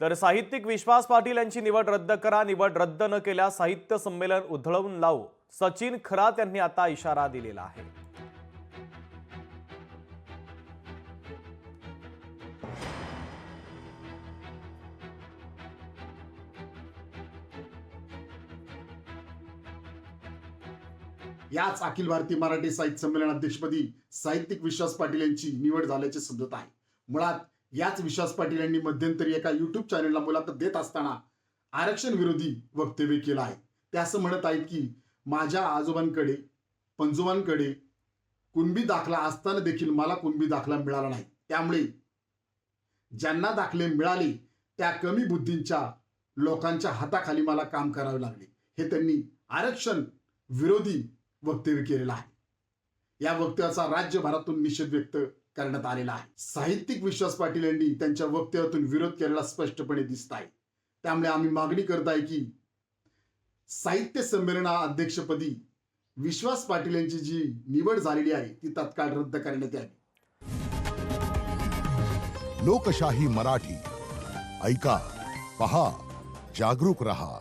तर साहित्यिक विश्वास पाटील यांची निवड रद्द करा, निवड रद्द न केल्यास साहित्य संमेलन उधळवून लावू, सचिन खरात यांनी आता इशारा दिलेला आहे. याच अखिल भारतीय मराठी साहित्य संमेलन अध्यक्षपदी साहित्यिक विश्वास पाटील यांची निवड झाल्याचे समजत आहे. मुळात याच विश्वास पाटील यांनी मध्यंतरी एका युट्यूब चॅनलला मुलाखत देत असताना आरक्षण विरोधी वक्तव्य केलं आहे. ते असं म्हणत आहेत की माझ्या आजोबांकडे पंजोबांकडे कुणबी दाखला असताना देखील मला कुणबी दाखला मिळाला नाही. त्यामुळे ज्यांना दाखले मिळाले त्या कमी बुद्धींच्या लोकांच्या हाताखाली मला काम करावे लागले. हे त्यांनी आरक्षण विरोधी वक्तव्य केलेलं आहे. या वक्तव्याचा राज्यभरातून निषेध व्यक्त करण्यात आलेला आहे. साहित्यिक विश्वास पाटील यांनी त्यांच्या वक्तव्यातून विरोध केलेला स्पष्टपणे दिसत आहे. त्यामुळे आम्ही मागणी करत आहे की साहित्य संमेलना अध्यक्षपदी विश्वास पाटील यांची जी निवड झालेली आहे ती तत्काळ रद्द करण्यात यावी. लोकशाही मराठी ऐका, पहा, जागरूक रहा.